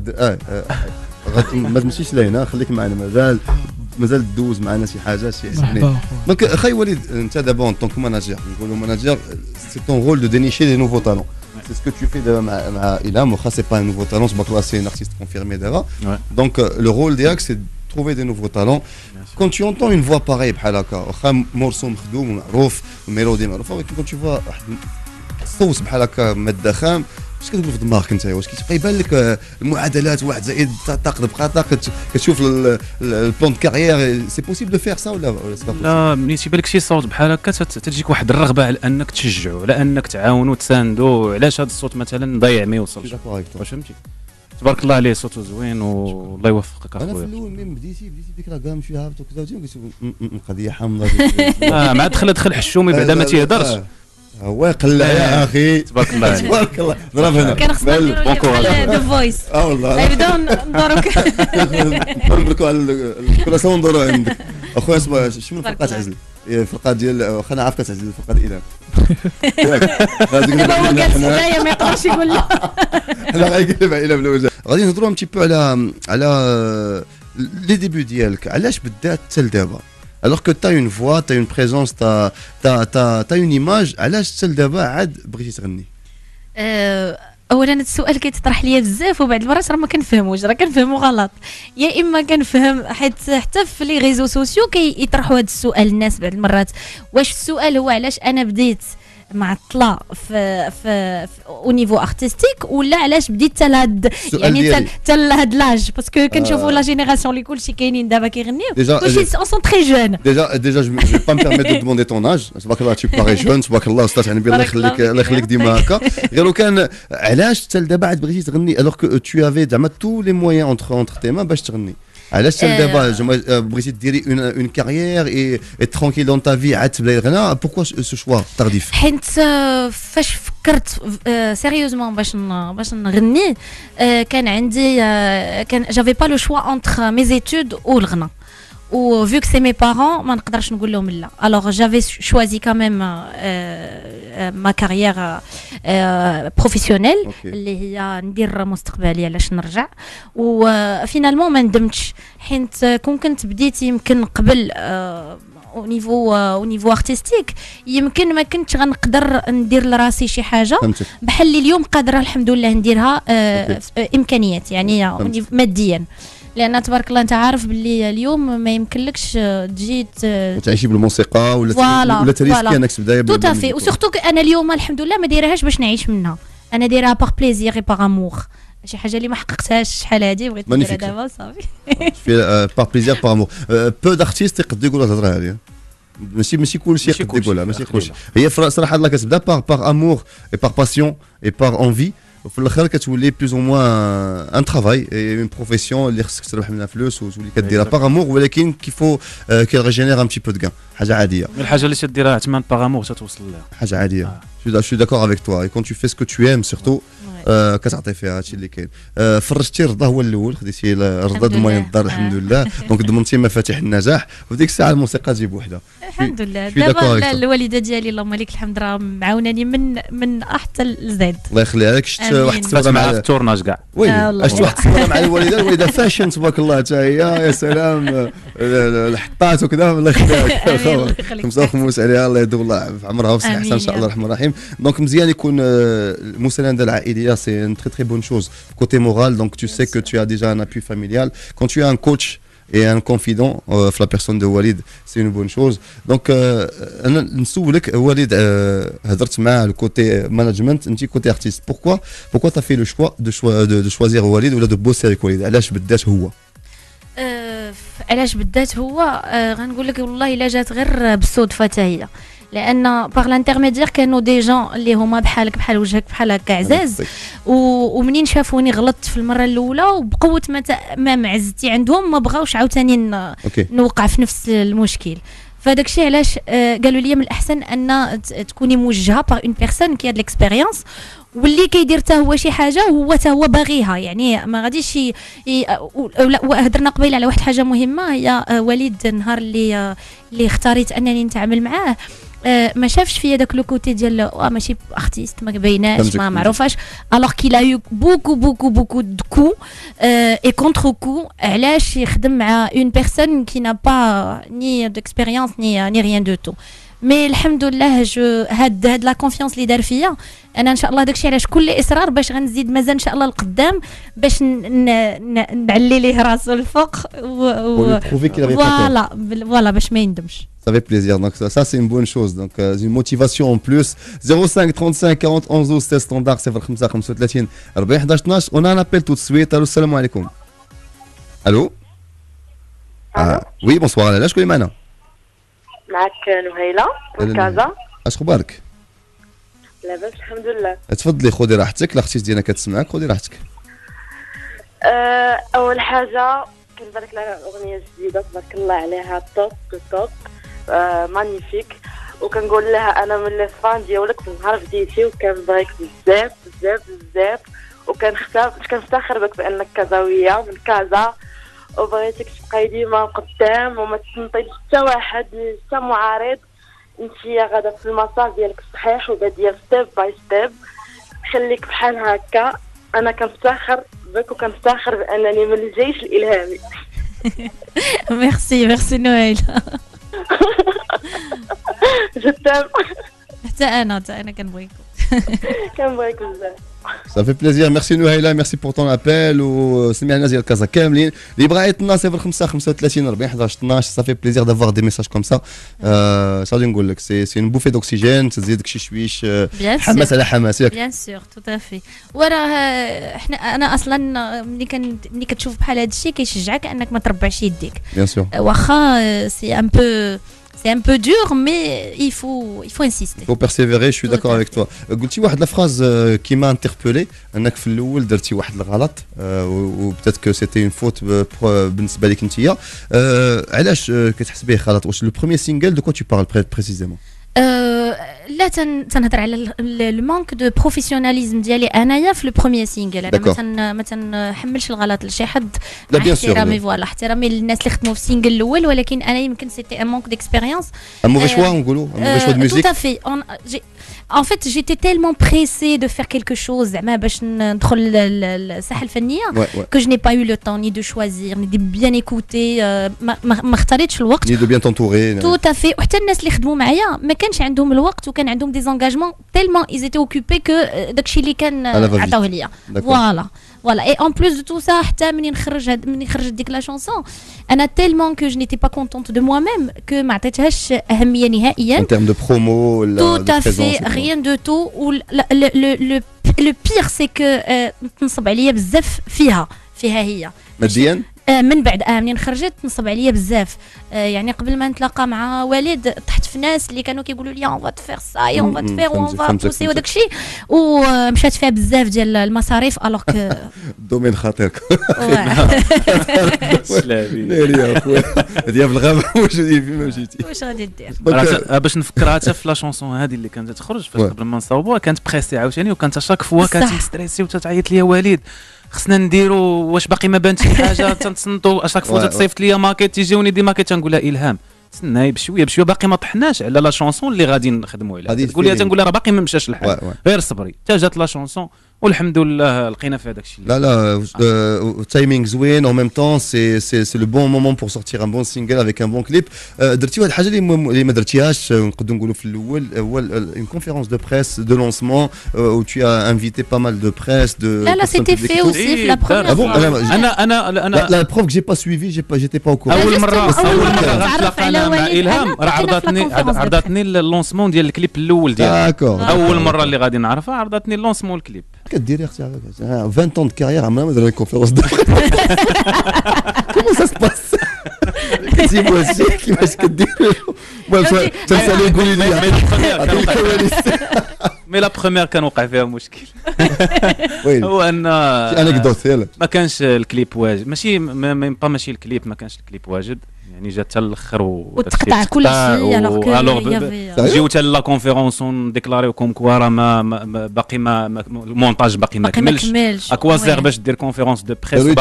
ما تمشيش لهنا خليك معنا مازال دوز معنا شي حاجه شي يعني. دونك اخي وليد انت دابا اون طونك ماناجير نقولوا ماناجير سي طون رول دو دينيشي دي نوفو طالون. C'est ce que tu fais مع Ilham. C'est pas un nouveau talent, c'est un artiste confirmé déjà. Donc le rôle d'Iak c'est de trouver des nouveaux talents. Quand tu entends une voix pareille بحال هكا واخا morceau مخدوم معروف ميلودي معروفه ولكن quand tu vois صوص بحال هكا ماده خام واش كتقول في دماغك انت؟ واش كيبقى يبان لك المعادلات واحد زائد طاق بقى كتشوف البلان دو كارير سي بوسيبل دو فير سا ولا لا؟ ملي تيبان لك شي صوت بحال هكا تجيك واحد الرغبه على انك تشجعوا على انك تعاونوا تساندوا. علاش هذا الصوت مثلا ضايع ما يوصلش؟ واش فهمتي؟ تبارك الله عليه صوته زوين والله يوفقك انا في اخويا. الاول ملي بديتي فيك راه كاع مشي هابط وكذا قلت القضيه حامضه مع دخل حشومي بعدا ما تيهضرش هو قلع يا اخي تبارك الله عليك. تبارك الله ضرب هنا كان خصنا نديرو ليه بحال ذا فويس والله نبداو ندورو نبركوا على الكراسه وندوروا عندك اخويا اسمع شنو الفرقه تعزل الفرقه ديال خلينا عارف كتعزل الفرقه ديال دابا هو جالس حدايا ما يقدرش يقول لا. حنا غنقلب علينا بالوجه. غادي نهضروا ان تي بو على لي ديبي ديالك علاش بدات حتى لدابا alors que t'as une voix t'as une présence t'as une image علاش حتى لدابا عاد بغيتي تغني؟ اولا السؤال كيتطرح ليا بزاف وبعد المرات راه ما كنفهموش راه كنفهمو غلط يا اما كنفهم حيت حتى في لي ريزو سوسيو كيطرحوا هذا السؤال الناس بعض المرات واش السؤال هو علاش انا بديت معطله في او نيفو ارتستيك ولا علاش بديت حتى لهاد يعني حتى لهاد لاج باسكو كنشوفوا لا جينيراسيون اللي كلشي كاينين دابا كيغنيو كلشي سون تري جون déjà je vais pas me permettre de demander ton âge تبارك الله tu parais jeune تبارك الله استاذ عنبي الله يخليك ديما هكا غير كان علاش حتى لدابا عاد بغيتي تغني alors que tu avais زعما tous les moyens entre tes mains باش تغني علاش حتى دابا بغيتي ديري une carrière et tranquille dans ta vie عاد تبداي الغناء pourquoi ce choix tardif حيت فاش فكرت سيريوزمون باش نغني كان عندي كان جافي با لو شوا انتر مي زيتود والغناء و vu que c'est mes parents ما نقدرش نقول لهم لا alors j'avais choisi quand même ma carrière professionnelle اللي هي ندير مستقبلي علاش نرجع وفينالمون ما ندمتش حيت كنت بديت يمكن قبل او نيفو ارتستيك يمكن ما كنتش غنقدر ندير لراسي شي حاجه بحال اللي اليوم قادره الحمد لله نديرها امكانيات يعني ماديا لان تبارك الله انت عارف باللي اليوم ما يمكنلكش تجي تعيشي بالموسيقى ولا تريسكي انك تبداي تو تافي وسورتو انا اليوم الحمد لله ما دايرهاش باش نعيش منها انا دايرها باغ بليزير اي باغ امور شي حاجه اللي ما حققتهاش شحال هادي بغيت نديرها دابا صافي في باغ بليزير باغ امور بو دارتيست يقدروا يقولوا الهضره هذه ماشي كلشي يقدر يقولها ماشي كلشي هي صراحه الله كتبدا باغ امور اي باغ باسيون اي باغ انفي وفي الاخر كتولي بلوز او موان ان ترافاي اون بروفيسيون اللي خصك تربح منها فلوس وتولي كديرها باغ امور ولكن كيفو كي ريجينير ان بتي بو دو كان حاجه عاديه الحاجه اللي تديرها عثمان باغ امور تتوصل لها حاجه عاديه je suis d'accord avec toi et quand tu fais ce que tu aimes surtout كتعطي فيها هادشي اللي كاين فرجتي الرضا هو الاول خديتي الرضا ضمن الدار الحمد لله دونك ضمنتي مفاتيح النجاح وفي ديك الساعه الموسيقى تجي بوحدها الحمد لله دابا الوالده ديالي اللهم لك الحمد راه معاوناني من أ حتى لزد الله يخليها لك شفت واحد الصوره مع التورناج كاع وي شفت واحد الصوره مع الوالده فاشن تبارك الله حتى هي يا سلام الحطات وكذا الله يخليها خمسه وخموس عليها الله يدوم الله في عمرها وصحه احسن ان شاء الله الرحمن الرحيم دونك مزيان يكون المسانده العائليه c'est une très très bonne chose côté moral donc tu sais que tu as déjà un appui familial quand tu as un coach et un confident la personne de Walid c'est une bonne chose donc انا نسولك Walid هضرت معاه le côté management انت côté artiste pourquoi tu as fait le choix de choisir Walid ou de bosser avec Walid علاش بدات هو علاش بدات هو غنقول لك والله الا جات غير بالصدفه حتى هي لان باغ لانترميدير كانوا دي جون اللي هما بحالك بحال وجهك بحال هكا عزاز ومنين شافوني غلطت في المره الاولى وبقوه ما معزتي عندهم ما بغاوش عاوتاني نوقع في نفس المشكل فداك الشيء علاش قالوا لي من الاحسن ان تكوني موجهه باغ اون بيرسون كي هاد ليكسبيريونس واللي كيدير حتى هو شي حاجه هو باغيها يعني ما غاديش هضرنا قبيله على واحد حاجه مهمه هي وليد النهار اللي اختاريت انني نتعامل معاه ما شافش فيا داك لو كوتي ديال ماشي ارتيست ما بايناش ما معروفاش الوغ كي لا يو بوكو دو كو اي كونتر كو علاش يخدم مع اون بيرسون كي نا با ني ديكسبيريونس ني ريان دو تو مي الحمد لله هاد لا كونفيونس اللي دار فيا انا ان شاء الله داكشي علاش كل اصرار باش غنزيد مازال ان شاء الله القدام باش نعلي ليه راسو الفوق فوالا باش ما يندمش. Ça fait plaisir, donc ça c'est une bonne chose, donc une motivation en plus. 05 35 40 11 12 c'est standard 05 35 40 11 12. On a un appel tout de suite. Allô, salam alaikum. Allô. Oui, bonsoir. Là, je connais Mana. معك نهيلة من كازا. اش اخبارك؟ لاباس الحمد لله. تفضلي خذي راحتك، الاختي ديالنا كتسمعك، خذي راحتك. اول حاجه كنبارك لها اغنيه جديده تبارك الله عليها توب توب مانيفيك وكنقول لها انا من لي فان ديالك في نهار بديتي وكنبغيك بزاف بزاف بزاف كنفتخر بك بانك كازاويه من كازا وبغيتك تبقاي ديما قدام وما تنطيش حتى واحد حتى معارض انتي غادا في المسار ديالك الصحيح وباديه ستيب باي ستيب خليك بحال هكا انا كنفتخر بك وكنفتخر بانني من الجيش الالهامي. ميرسي نويل. جدا حتى انا كنبغيكم. كنبغيك بزاف. Ça fait plaisir, merci Nouhaila, merci pour ton appel وسمعنا ديال كازا كاملين اللي بغا يعيطنا 05 35 40 11 12 ça fait plaisir d'avoir des messages comme ça. صافي نقول لك سي une bouffée d'oxygène تزيدك شي شويش حماس على حماس ياك. بيان سور تو افي وراه احنا انا اصلا ملي كتشوف بحال هذا الشيء كيشجعك انك ما تربعش يديك. Bien sûr. واخا سي un peu dur mais il faut insister. Il faut persévérer, je suis d'accord avec toi. قلتي واحد لا phrase qui m'a interpellé انك في الاول درتي واحد الغلط و peut-être que c'était une faute بالنسبه لك انتيا. علاش كتحس به غلط؟ واش لو بروميير سينجل دو كوا tu parles précisément؟ لا تنهضر على المانك دو بروفيسيوناليزم ديالي انايا في لو بروميير سينجل. انا ما تنحملش الغلط لشي حد. لا بيان سور احترامي فوالا احترامي للناس اللي خدموا في السينجل الاول ولكن انا يمكن سيتي ان مانك ديكسبيريونس ان موفي شوا نقولوا ان موفي شوا دو ميوزيك. tout à fait. En fait, j'étais tellement pressée de faire quelque chose زعما باش ندخل الساحه الفنيه que je n'ai pas eu le temps ni de choisir ni de bien écouter. ما اختاريتش الوقت. ni de bien t'entourer. tout à fait. وحتى الناس اللي خدموا معايا ما كانش عندهم الوقت وكان عندهم دي زونغاجمون tellement ils étaient occupés que داكشي اللي كان عطاوه ليا. Voilà, et en plus de tout ça, حتى منين خرجت ديك لا شونسون انا tellement que je n'étais pas contente de moi-même que ما عطيتهاش اهميه نهائيا. En termes de promo ولا tout à fait, rien de tout. le pire c'est que تنصب عليا بزاف فيها هي ماديا. من بعد منين خرجت نصب عليا بزاف. يعني قبل ما نتلاقى مع والد طحت في ناس اللي كانوا كيقولوا لي اون فا تفير سا اون فا تفير اون فا بوسي وداك الشيء ومشات فيها بزاف ديال المصاريف الوغ كو دومين خطير. ناري يا خويا هذه في الغابه واش فين مشيتي واش غادي دير. باش نفكرها حتى في لا شونسون هذه اللي كانت تخرج فاش قبل ما نصاوبوها كانت بريسي عاوتاني وكانت شاك فوا كانت مستريسي وتتعيط ليا والد خصنا نديروا واش باقي ما بانتش شي حاجه تنتصنتوا اشاك فوا تصيفط ليا ماكيت تيجيوني دي ماكيت تنقول لها الهام تسناي بشويه باقي ما طحناش على لا شونسون اللي غادي نخدموا عليها تقول لي تنقول لها راه باقي ما مشاش الحال غير صبري حتى جات لا شونسون والحمد لله لقينا في هذاك الشيء. لا تايمينغ زوين او ميم طون سي لو بون مومون بور سورتير ان بون سينجل افيك ان بون كليب. درتي واحد الحاجه اللي ما درتيهاش نقدروا نقولوا في الاول هو اون كونفيرونس دو بريس دو لونسمون و tu as invité pas mal de presse de. لا c'était fait aussi في لا بروميير. انا لا بروف que j'ai pas suivi j'étais pas au courant. اول مره غنتلاقى مع الهام راه عرضتني اللونسمون ديال الكليب الاول ديالها. اول مره اللي غادي نعرفها عرضتني اللونسمون الكليب. كديري اختي 20 ans de carrière عمرنا ما درنا كونفيرونس دو كومون سا سباس كتجيبوا هادشي كيفاش كدير تنسالي قولي لي مي لا بروميير كان وقع فيها مشكل. هو ان انكدوت ما كانش الكليب واجد ماشي الكليب ما كانش الكليب واجد يعني جات حتى الاخر وتقطع كل شيء الوغ جيو حتى لا كونفيرونس نديكلاريو كوم كوا راه باقي المونتاج باقي ما كملش اكوازير باش دير كونفيرونس دو بريس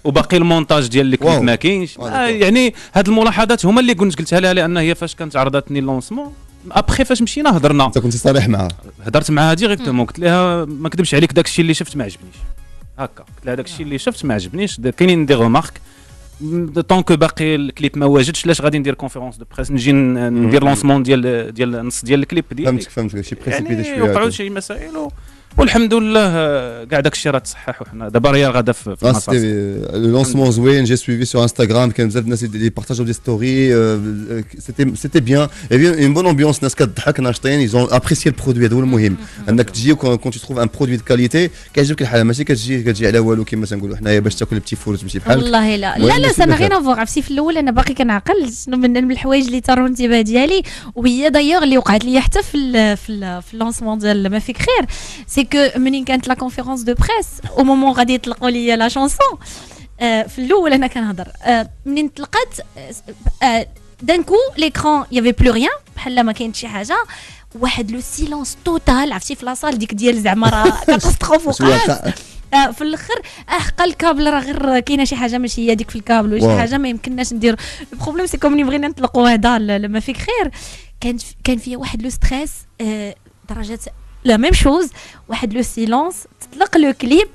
وباقي المونتاج ديال الكليب ما كاينش. يعني هاد الملاحظات هما اللي قلتها لها لان هي فاش كانت عرضتني اللونسمون ابخي فاش مشينا هضرنا انت كنت صريح معها هضرت معها ديريكتومون قلت لها ما كذبش عليك داك الشيء اللي شفت ما عجبنيش هكا قلت لها داك الشيء اللي شفت ما عجبنيش كاينين دي غومارك طونك باقي الكليب ما واجدش لاش غادي ندير كونفيرونس دو بريس نجي ندير لونسمون ديال النص ديال الكليب ديالي. فهمتك شي بريسيبيتي شويه وقعوا شي مسائل والحمد لله كاع داك الشيء راه تصحح وحنا دابا ريال غادا في المسار. لو لونسمون زوين جي سويفي سور انستغرام كان بزاف الناس اللي بارطاجوا دي ستوري سيتي بيان اي اون بون امبيونس الناس كتضحك ناشطين ايزون ابريسيي البرودوي هذا هو المهم انك تجي كون تروف ان برودوي دو كاليتي كيعجبك الحال ماشي كتجي على والو كما تنقولوا حنايا باش تاكل بتي فور تمشي بحالك. والله لا سنا غير افوغ عرفتي في الاول انا باقي كنعقل شنو من الحوايج اللي طاروا الانتباه ديالي وهي دايوغ اللي وقعت لي حتى في اللونسمون ديال ما فيك خير سي que منين كانت لا كونفيرونس دو بريس او مومون غادي يطلقوا لي لا شانسون في الاول انا كنهضر منين طلقت دان كو ليكران يافي بلو ريان بحال ما كاين شي حاجه واحد لو سيلونس توتال عرفتي في لاصال ديك ديال زعما راه كاتاستروف وقعت في الاخر حق الكابل راه غير كاينه شي حاجه ماشي هي ديك في الكابل ولا شي حاجه ما يمكنناش ندير البروبليم سي كوم بغينا نطلقوا هذا لما فيك خير كان فيا واحد لو ستريس درجه لا ميم شوز واحد لو سيلونس تطلق لو كليب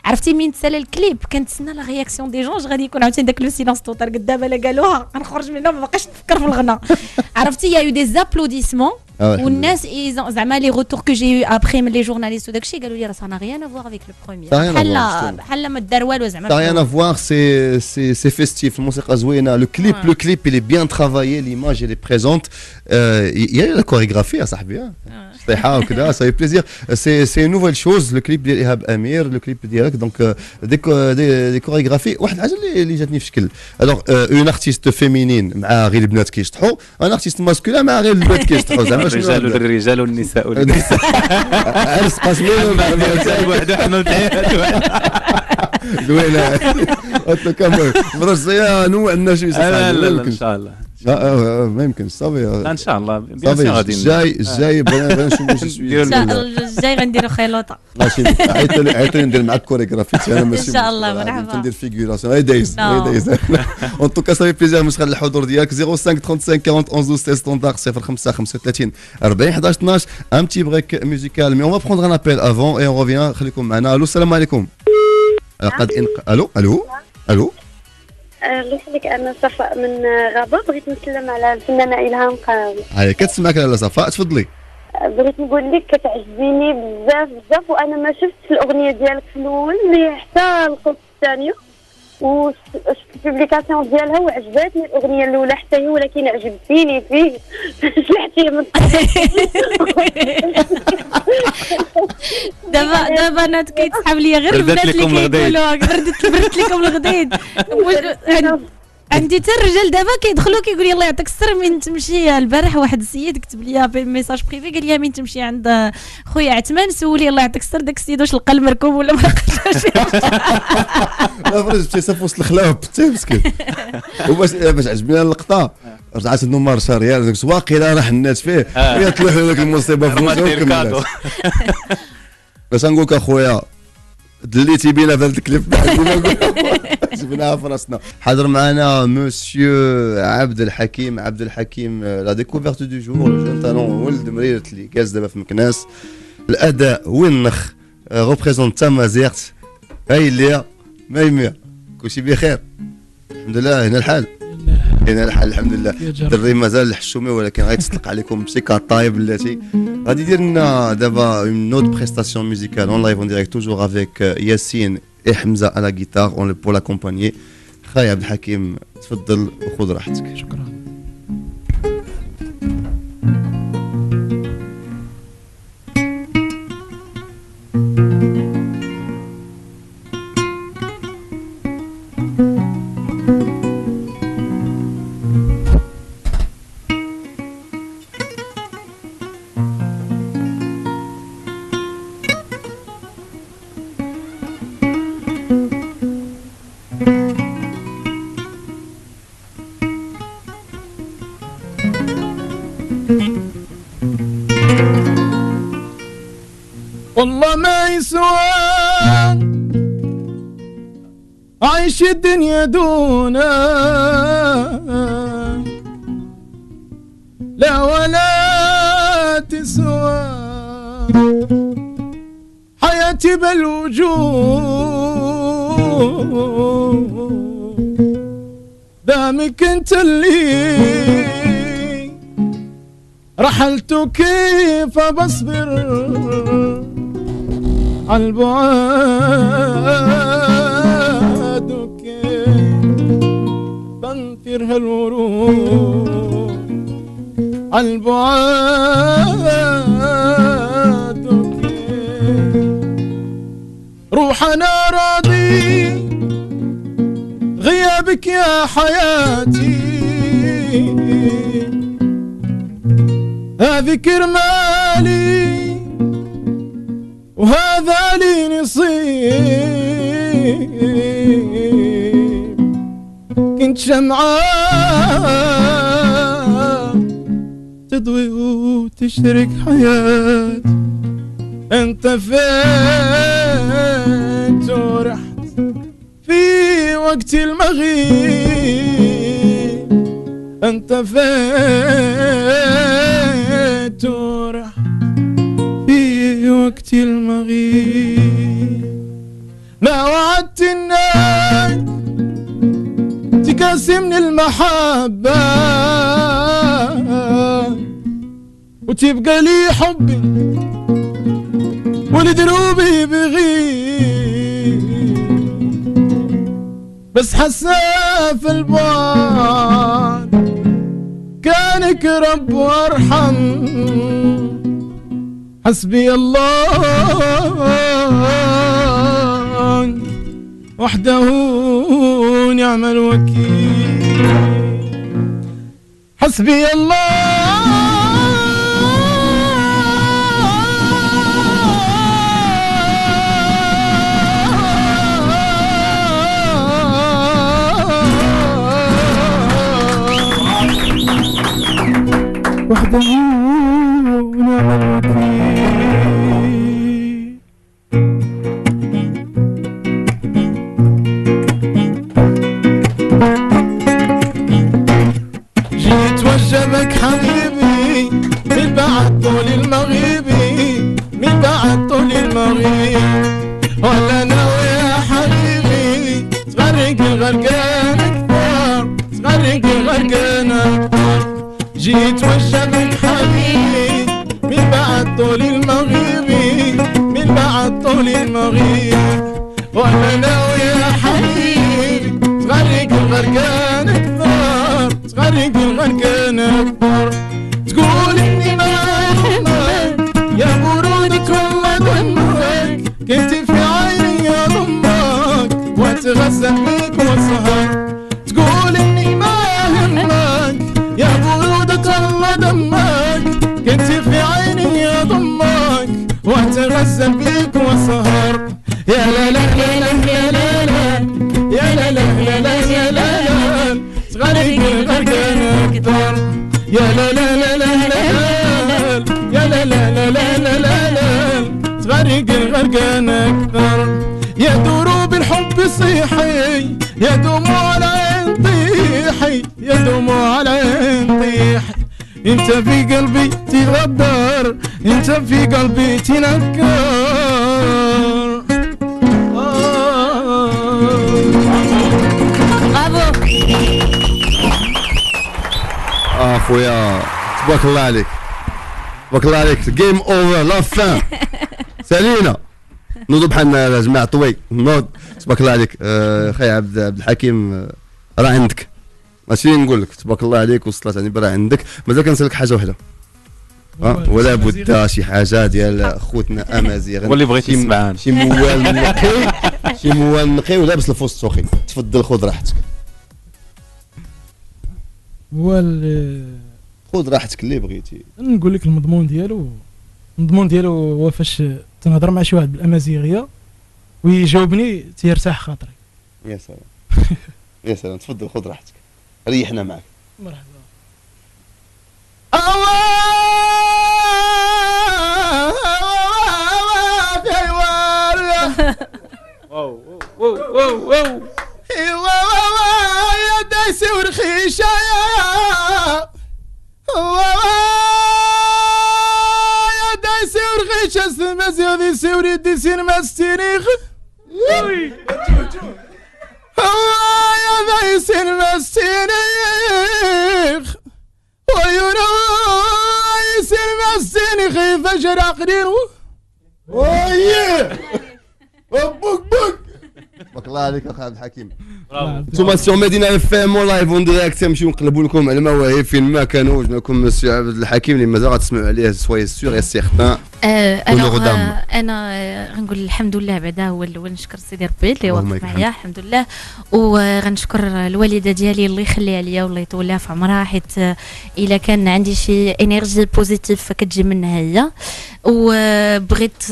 عرفتي مين تسالى الكليب كنتسنى لا رياكسيون دي جون غادي يكون عاوتاني داك لو سيلونس توتال قدام لا قالوها غنخرج منها ما باقاش نفكر في الغناء عرفتي يا يو دي زابلوديسمون والناس زعما لي روتور كو جي يو ابري من لي جورناليست وداكشي قالوا لي راه سا ريان افوار افيك لو بروميير بحال ما دار والو زعما rien à voir c'est festif الموسيقى زوينه le clip il est bien travaillé l'image elle est présente il y a la chorégraphie à صاحبي صحيحه وكذا ça fait plaisir c'est une nouvelle chose le clip ديال إيهاب أمير le clip ديالك donc des chorégraphies واحد الحاجه اللي جاتني في شكل alors une artiste féminine مع غير البنات كيشطحوا un artiste masculin مع غير البنات كيشطحوا زعما الرجال والنساء عرس قاسمين واحد حمل زوينه انت كمل براسيا نوع لنا شي لا ان شاء الله ما يمكنش صافي ان شاء الله بيان سي غادي الجاي بغينا نشوفوا الجاي غنديروا خيلوطه ماشي عيطوني ندير معاك كوريغرافي انا ماشي ان شاء الله مرحبا ندير فيغوراسيون هاي دايز اون توكا صافي بليزير مسخر الحضور ديالك 05 35 40 11 12 ستاندار 05 35 40 11 12 ان بتي بريك ميوزيكال مي اون فا بروندر ان ابيل افون اي اون ريفيان خليكم معنا الو السلام عليكم الو الله يخليك انا صفاء من غابه بغيت نسلم على الفنانه الهام قاوي هاي كتسمعك لاله صفاء تفضلي بغيت نقول لك كتعجبيني بزاف وانا ما شفت الاغنيه ديالك في الاول مي حتى القصه الثانيه وشفت البوبليكاسيون ديالها وعجبتني الاغنيه الاولى حتى هي ولكن عجبتيني فيه سلحتي من دابا انا كيتسحب ليا غير البنات اللي كيقولوا بردت لكم الغديد عندي حتى الرجال دابا كيدخلوا كيقول لي الله يعطيك السر من تمشي البارح واحد السيد كتب لي ميساج بريفي قال لي من تمشي عند خويا عثمان سولي الله يعطيك السر داك السيد واش لقى المركوب ولا ما لقاش لا فرج تيسا في وسط الخلاف بتي مسكين وباش عجبني اللقطه رجعت النمار شاريال داك السواق الى راه حنات فيه هي تلوح داك المصيبه في وجهه باش نقول لك اخويا دليتي بينا في هذا الكليب جبناها في راسنا حاضر معنا مسيو عبد الحكيم لا ديكوفيرت دو جور لو جون تالون ولد مريرت اللي جالس دابا في مكناس الاداء والنخ ريبريزونت تامازيغت هاي اللي ميميه كلشي بخير الحمد لله هنا الحال الحمد لله الدري مازال الحشومي ولكن غيتطلق عليكم بشي كطايب بلاتي غادي يدير لنا دابا اون نوت بريستاسيون ميوزيكال اون لايف اون ديريكت توجور افيك ياسين et Hamza à la guitare pour l'accompagner. Khaï Abdel Hakim, تفضل وخذ راحتك. شكرا. والله ما يسوى عيش الدنيا دونا لا ولا تسوى حياتي بالوجود دامك انت اللي رحلت كيف بصبر عالبعاد وكيف بنثر هالورود عالبعاد وكيف روح انا راضي غيابك يا حياتي هذه كرمالي وهذا لي نصيب كنت شمعة تضوي وتشرق حياتي انت فين ورحت في وقت المغيب انت فين ورحت في وقت المغيب ما وعدت انك تقاسمني المحبة وتبقى لي حبي ولدروبي بغيب بس حسنا في البعد كانك رب وارحم حسبي الله وحده نعم الوكيل حسبي الله وحده نعم الوكيل جيت وجبك حبيبي من بعد طول المغيبي من بعد طول المغيب ولا ناوي يا حبيبي تغرق الغرقان اكثر تغرق الغرقان اكثر جيت وجبك حبيبي من بعد طول المغيبي من بعد طول المغيب وانا ناوي يا حبيبي تغرق الغرقان اكثر تغرق الغرقان اكثر تقول اني ما اهمك يا برودك والله دمك كنت في عيني يا ضمك واتغزل بيك واسهر تقول اني ما اهمك يا برودة الله دمك كنت في عيني يا ضمك واتغزل بيك واسهر يا لا لا لا لا لا لا يا لا لا لا لا يا لا لا تغرق الغرقان اكثر يا لا لا لا لا لا يا لا لا لا لا لا لا تغرق الغرقان اكثر يا دروب الحب صيحي يا دموع العين طيحي يا دموع العين طيحي انت في قلبي تغدر انت في قلبي تنكر برافو خويا تبارك الله عليك تبارك الله عليك جيم اوفر لا فان سالينا نوض بحالنا يا جماعه طوي نوض تبارك الله عليك خي عبد الحكيم راه عندك ماشي نقول لك تبارك الله عليك وصلت يعني راه عندك مازال كنسالك حاجه وحده ولا بد شي حاجه ديال خوتنا امازيغ واللي بغيتي تسمعنا شي موال نقي شي موال نقي ولابس الفوس سخين تفضل خذ راحتك خذ راحتك اللي بغيتي نقول لك المضمون ديالو هو فاش تنهضر مع شي واحد بالامازيغيه ويجاوبني تيرتاح خاطري يا سلام يا سلام تفضل خذ راحتك ريحنا معك مرحبا واو واو واو واو يا دايسي ورخيشة يا دايسي ورخيشة سمازي هذي سوري ديسين ماستينيخ يا دايسين ماستينيخ ويونو يسين ماستينيخ فجر عقلين ويه بوك بوك تبارك الله عليك اخي عبد الحكيم انتم سيغ مدينه اف ام لايف اون ديريكت نمشيو نقلبوا لكم على المواهب فين ما كانوا جبنا لكم مسيو عبد الحكيم اللي مازال غتسمعوا عليه سوي سيغ اي سيغتان انا غنقول الحمد لله بعدا هو الاول نشكر سيدي ربي اللي واقف معايا الحمد لله وغنشكر الوالده ديالي الله يخليها ليا والله يطولها في عمرها حيت الا كان عندي شي انرجي بوزيتيف فكتجي منها هي وبغيت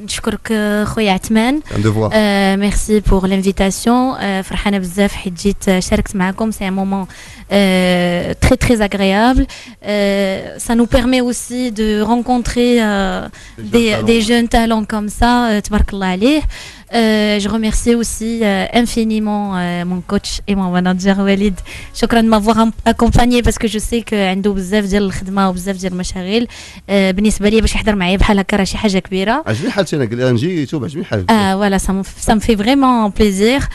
نشكرك خويا عثمان ميرسي بور لانفيتاسيون فرحانه بزاف حيت جيت شاركت معكم سي ان مومون très très agréable. Ça nous permet aussi de rencontrer des jeunes talents comme ça. Tabarakallah alayh. Je remercie aussi infiniment mon coach et mon manager Walid. شكرا de m'avoir accompagné parce que je sais que عنده بزاف ديال الخدمه وبزاف ديال المشاغل. بالنسبه لي باش يحضر معايا بحال هكا راه شي حاجه كبيره. عجبني حالتي انا قال لي نجي توب عجبني حالتي. voilà ça me fait vraiment plaisir.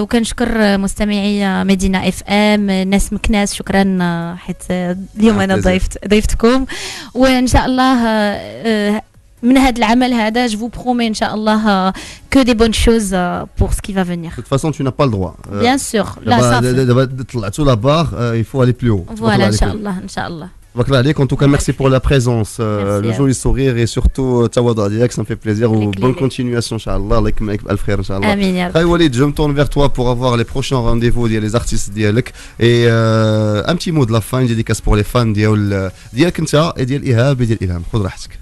وكنشكر مستمعي مدينه اف ام ناس مكناس شكرا حيت اليوم انا ضيفتكم وان شاء الله من هذا العمل هذا je vous promets ان شاء الله que des bonnes choses pour ce qui va venir. De toute façon tu n'as pas le droit. Bien sûr. Là ça دابا طلعتوا لا بار il faut aller plus haut. Voilà ان شاء الله ان شاء الله. En tout cas, merci pour la présence, le joli sourire et surtout Tawada Diak, ça me fait plaisir. Ou bonne continuation, Inch'Allah. Alfred, Inch'Allah. Amin. Walid, je me tourne vers toi pour avoir les prochains rendez-vous des artistes Dialek. Et un petit mot de la fin, une dédicace pour les fans Dialek Nta et Dial Ihab et Dial Ilham. خذ راحتك.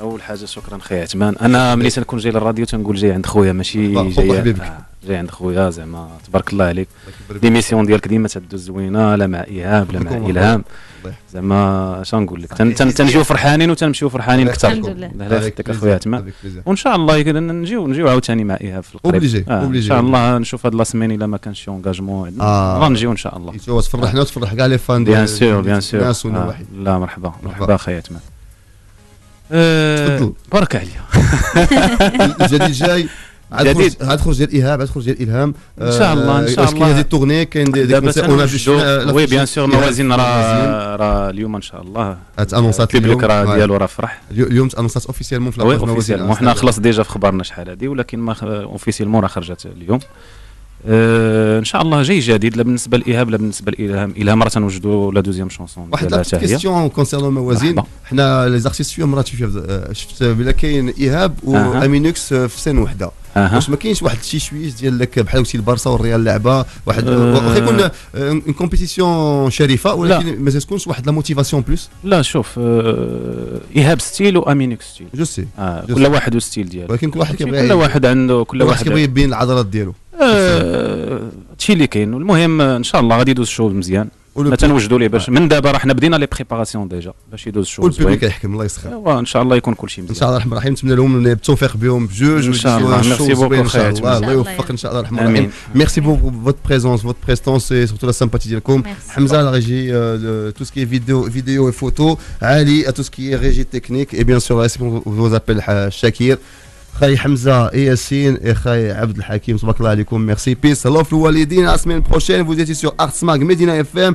اول حاجه شكرا خويا عثمان انا ملي تنكون جاي للراديو تنقول جاي عند خويا ماشي جاي عند خويا زعما تبارك الله عليك ليميسيون ديالك ديما تدوز زوينه لا مع ايهاب لا مع الهام زعما اش نقول لك تنجيو فرحانين وتنمشيو فرحانين اكثر الله يخليك اخويا عثمان وان شاء الله نجيو عاوتاني مع ايهاب في القريب ان شاء الله نشوف هاد لا سيمين الا ما كانش شي انغاجمون غنجيو ان شاء الله تفرحنا وتفرح كاع لي فان بيان سور لا مرحبا اخويا عثمان تفضل بارك عليا الجديد جاي عاد خرج ديال ايهاب عاد خرج ديال الهام ان شاء الله كاين دي تورني كاين دي وي بيان سور موازين راه اليوم ان شاء الله تانونسات اليوم راه ديالو راه فرح اليوم تانونسات اوفيسيالمون في الموازين وحنا خلص ديجا في خبرنا شحال هادي ولكن ما اوفيسيالمون راه خرجت اليوم ان شاء الله جاي جديد لا بالنسبه لايهاب لا بالنسبه لالهام مره تنوجدوا لا دوزيام شونسون واحد لا كيستيون كونسيرنون موازين حنا لي زارتيست فيهم مرات شفت بلا كاين ايهاب وامينوكس في سن وحده واش ما كاينش واحد شي شويش ديال لك بحال وسيل البارسا والريال لعبه واحد واخا يكون اون كومبيتيسيون شريفه ولكن ما تكونش واحد لا موتيفاسيون بلوس لا شوف ايهاب ستيل وامينوكس ستيل جو سي كل واحد والستيل ديالو ولكن كل واحد كيبغي كل واحد عنده كل واحد كيبغي يبين العضلات ديالو هادشي اللي كاين المهم ان شاء الله غادي يدوز الشو مزيان ما تنوجدوا ليه باش من دابا راه حنا بدينا لي بريباراسيون ديجا باش يدوز الشو والبيبليك كيحكم الله يسخر وان شاء الله يكون كلشي مزيان ان شاء الله الرحمن الرحيم نتمنى لهم بالتوفيق بهم بجوج ان شاء الله ميرسي بوكو ان شاء الله الله يوفق ان شاء الله الرحمن الرحيم ميرسي بوكو فوت بريزونس فوت بريستونس اي سورتو لا سامباتي ديالكم حمزه لا ريجي تو سكي فيديو اي فوتو علي تو سكي ريجي تكنيك اي بيان سور فوز ابل شاكير خاي حمزه et Yassine et خاي عبد الحكيم تبارك الله عليكم ميرسي بيس لوف الوالدين la semaine prochaine vous étiez sur Arts Mag Medina FM